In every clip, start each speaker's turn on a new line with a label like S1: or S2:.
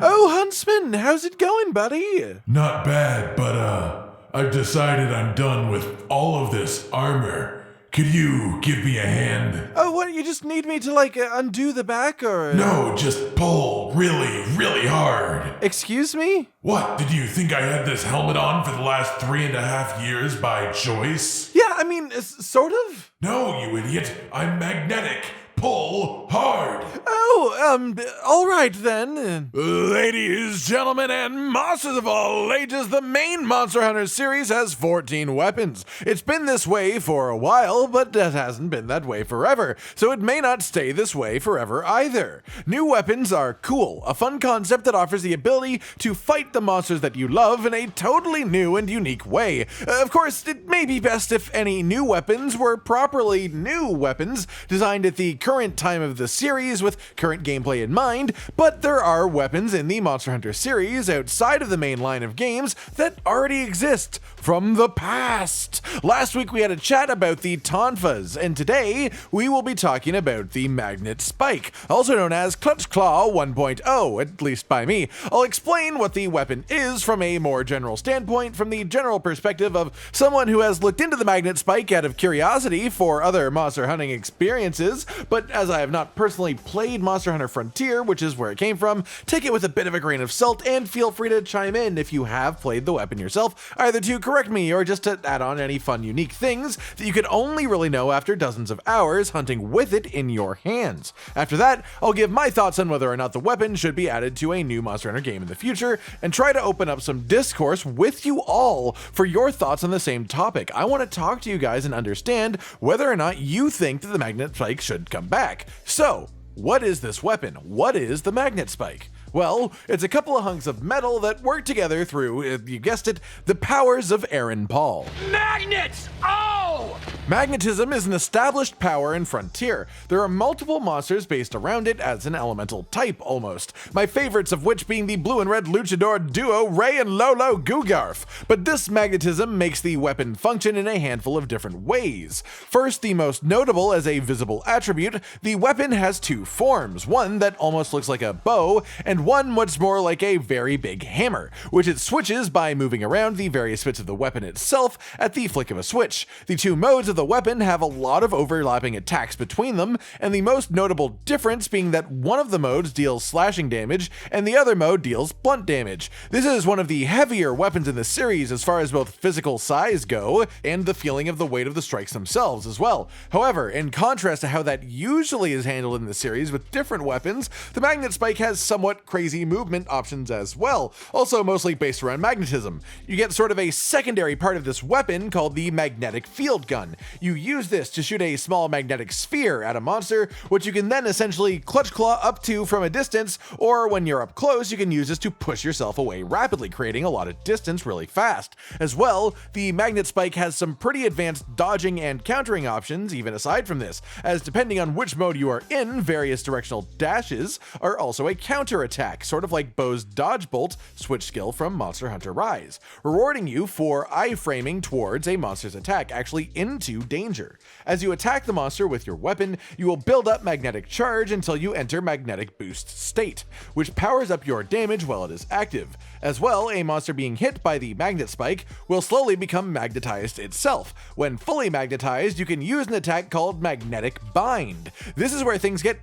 S1: Oh, Huntsman, how's it going, buddy?
S2: Not bad, but I've decided I'm done with all of this armor. Could you give me a hand?
S1: Oh, what, you just need me to, undo the back, or?
S2: No, just pull really, really hard.
S1: Excuse me?
S2: What, did you think I had this helmet on for the last 3.5 years by choice?
S1: Yeah, I mean, sort of.
S2: No, you idiot. I'm magnetic. Pull hard.
S1: Oh, all right then. Ladies, gentlemen, and monsters of all ages, the main Monster Hunter series has 14 weapons. It's been this way for a while, but it hasn't been that way forever, so it may not stay this way forever either. New weapons are cool, a fun concept that offers the ability to fight the monsters that you love in a totally new and unique way. Of course, it may be best if any new weapons were properly new weapons, designed at the current time of the series with current gameplay in mind, but there are weapons in the Monster Hunter series outside of the main line of games that already exist from the past. Last week we had a chat about the Tonfas, and today we will be talking about the Magnet Spike, also known as Clutch Claw 1.0, at least by me. I'll explain what the weapon is from a more general standpoint, from the general perspective of someone who has looked into the Magnet Spike out of curiosity for other monster hunting experiences, but as I have not personally played Monster Hunter Frontier, which is where it came from, take it with a bit of a grain of salt and feel free to chime in if you have played the weapon yourself, either to correct me or just to add on any fun, unique things that you could only really know after dozens of hours hunting with it in your hands. After that, I'll give my thoughts on whether or not the weapon should be added to a new Monster Hunter game in the future, and try to open up some discourse with you all for your thoughts on the same topic. I want to talk to you guys and understand whether or not you think that the Magnet Spike should come back. So, what is this weapon? What is the Magnet Spike? Well, it's a couple of hunks of metal that work together through, you guessed it, the powers of Aaron Paul.
S3: Magnets! Oh!
S1: Magnetism is an established power in Frontier. There are multiple monsters based around it as an elemental type, almost. My favorites of which being the blue and red luchador duo Ray and Lolo Gugarf. But this magnetism makes the weapon function in a handful of different ways. First, the most notable as a visible attribute, the weapon has two forms. One that almost looks like a bow, and one much more like a very big hammer, which it switches by moving around the various bits of the weapon itself at the flick of a switch. The two modes of the weapon have a lot of overlapping attacks between them, and the most notable difference being that one of the modes deals slashing damage and the other mode deals blunt damage. This is one of the heavier weapons in the series as far as both physical size go and the feeling of the weight of the strikes themselves as well. However, in contrast to how that usually is handled in the series with different weapons, the Magnet Spike has somewhat crazy movement options as well, also mostly based around magnetism. You get sort of a secondary part of this weapon called the magnetic field gun. You use this to shoot a small magnetic sphere at a monster, which you can then essentially clutch claw up to from a distance, or when you're up close, you can use this to push yourself away rapidly, creating a lot of distance really fast. As well, the Magnet Spike has some pretty advanced dodging and countering options, even aside from this, as depending on which mode you are in, various directional dashes are also a counter attack, sort of like Bo's dodge bolt switch skill from Monster Hunter Rise, rewarding you for iframing towards a monster's attack, actually into danger. As you attack the monster with your weapon, you will build up magnetic charge until you enter magnetic boost state, which powers up your damage while it is active. As well, a monster being hit by the Magnet Spike will slowly become magnetized itself. When fully magnetized, you can use an attack called Magnetic Bind. This is where things get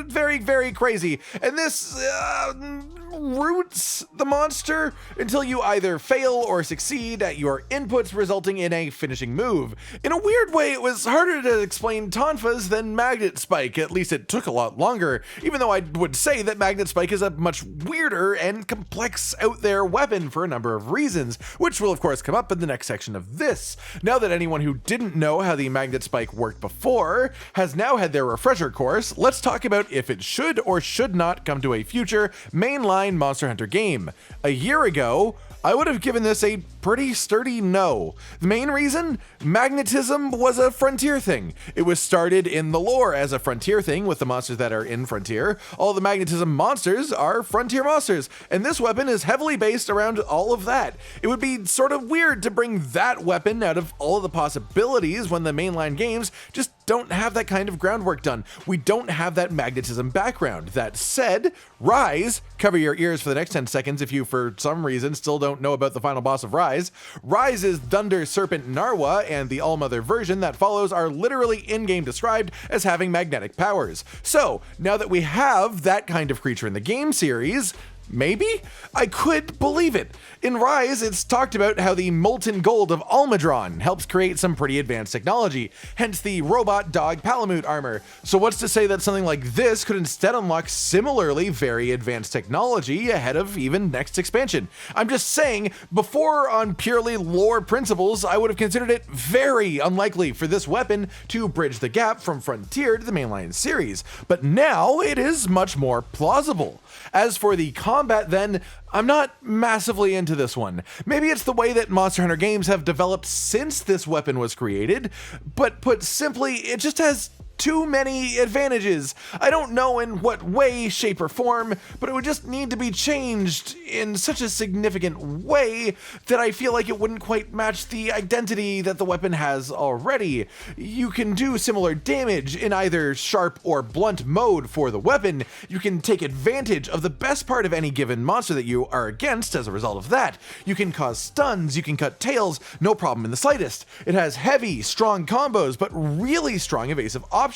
S1: very, very crazy, and this roots the monster until you either fail or succeed at your inputs, resulting in a finishing move. In a weird way, it was harder to explain Tonfas than Magnet Spike, at least it took a lot longer, even though I would say that Magnet Spike is a much weirder and complex out there weapon for a number of reasons, which will of course come up in the next section of this. Now that anyone who didn't know how the Magnet Spike worked before has now had their refresher course, let's talk about if it should or should not come to a future mainline Monster Hunter game. A year ago, I would have given this a pretty sturdy no. The main reason? Magnetism was a Frontier thing. It was started in the lore as a Frontier thing with the monsters that are in Frontier. All the magnetism monsters are Frontier monsters, and this weapon is heavily based around all of that. It would be sort of weird to bring that weapon out of all of the possibilities when the mainline games just don't have that kind of groundwork done. We don't have that magnetism background. That said, Rise, cover your ears for the next 10 seconds if you for some reason still don't know about the final boss of Rise. Rise is Thunder Serpent Narwa, and the Allmother version that follows are literally in-game described as having magnetic powers. So, now that we have that kind of creature in the game series, maybe? I could believe it. In Rise, it's talked about how the molten gold of Almudron helps create some pretty advanced technology, hence the robot dog Palamute armor. So what's to say that something like this could instead unlock similarly very advanced technology ahead of even next expansion? I'm just saying, before on purely lore principles, I would have considered it very unlikely for this weapon to bridge the gap from Frontier to the mainline series, but now it is much more plausible. As for the combat then, I'm not massively into this one. Maybe it's the way that Monster Hunter games have developed since this weapon was created, but put simply, it just has too many advantages. I don't know in what way, shape, or form, but it would just need to be changed in such a significant way that I feel like it wouldn't quite match the identity that the weapon has already. You can do similar damage in either sharp or blunt mode for the weapon. You can take advantage of the best part of any given monster that you are against as a result of that. You can cause stuns, you can cut tails, no problem in the slightest. It has heavy, strong combos, but really strong evasive options,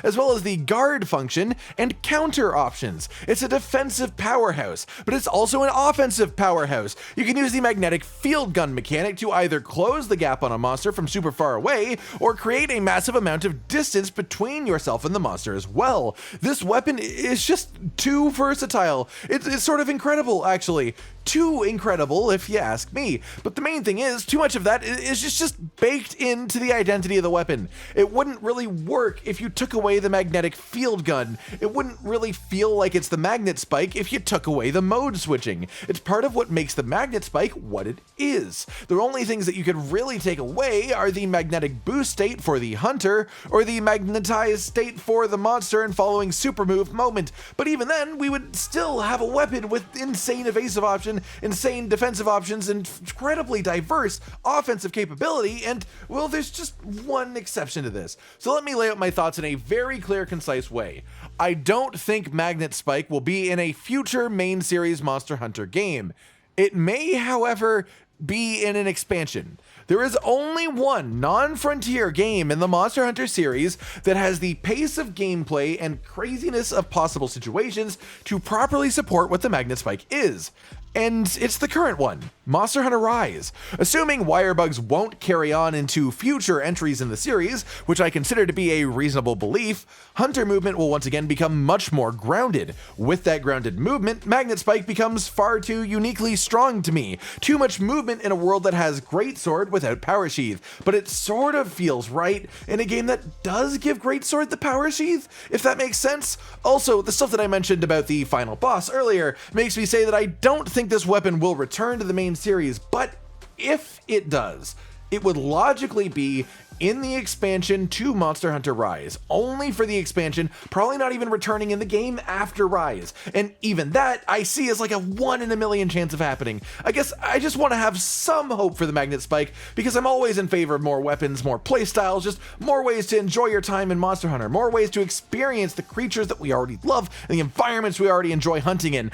S1: as well as the guard function and counter options. It's a defensive powerhouse, but it's also an offensive powerhouse. You can use the magnetic field gun mechanic to either close the gap on a monster from super far away, or create a massive amount of distance between yourself and the monster as well. This weapon is just too versatile. It's sort of incredible, actually. Too incredible, if you ask me. But the main thing is, too much of that is just baked into the identity of the weapon. It wouldn't really work if you took away the magnetic field gun. It wouldn't really feel like it's the magnet spike if you took away the mode switching. It's part of what makes the magnet spike what it is. The only things that you could really take away are the magnetic boost state for the hunter, or the magnetized state for the monster and following super move moment. But even then, we would still have a weapon with insane evasive option, insane defensive options, and incredibly diverse offensive capability, and, well, there's just one exception to this. So let me lay out my thoughts in a very clear, concise way. I don't think Magnet Spike will be in a future main series Monster Hunter game. It may, however, be in an expansion. There is only one non-Frontier game in the Monster Hunter series that has the pace of gameplay and craziness of possible situations to properly support what the Magnet Spike is. And it's the current one, Monster Hunter Rise. Assuming wirebugs won't carry on into future entries in the series, which I consider to be a reasonable belief, Hunter movement will once again become much more grounded. With that grounded movement, Magnet Spike becomes far too uniquely strong to me. Too much movement in a world that has Greatsword without Power Sheath, but it sort of feels right in a game that does give Greatsword the Power Sheath, if that makes sense. Also, the stuff that I mentioned about the final boss earlier makes me say that I don't think this weapon will return to the main series, but if it does, it would logically be in the expansion to Monster Hunter Rise, only for the expansion, probably not even returning in the game after Rise. And even that I see as like a 1 in a million chance of happening. I guess I just want to have some hope for the Magnet Spike, because I'm always in favor of more weapons, more playstyles, just more ways to enjoy your time in Monster Hunter, more ways to experience the creatures that we already love and the environments we already enjoy hunting in.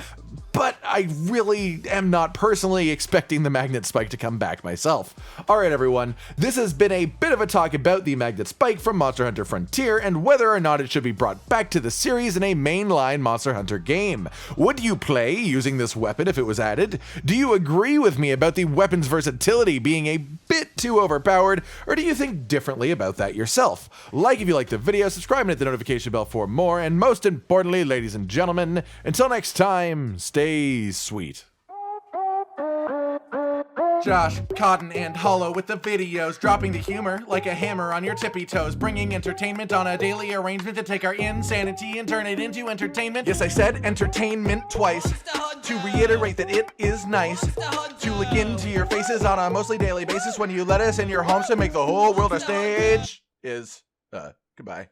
S1: But I really am not personally expecting the Magnet Spike to come back myself. Alright everyone, this has been a bit of a talk about the Magnet Spike from Monster Hunter Frontier and whether or not it should be brought back to the series in a mainline Monster Hunter game. Would you play using this weapon if it was added? Do you agree with me about the weapon's versatility being a bit too overpowered, or do you think differently about that yourself? Like if you liked the video, subscribe and hit the notification bell for more, and most importantly, ladies and gentlemen, until next time, stay sweet.
S4: Josh, Cotton, and Hollow with the videos, dropping the humor like a hammer on your tippy toes, bringing entertainment on a daily arrangement to take our insanity and turn it into entertainment. Yes, I said entertainment twice, to reiterate that it is nice to look into your faces on a mostly daily basis when you let us in your homes to make the whole world a stage. Goodbye.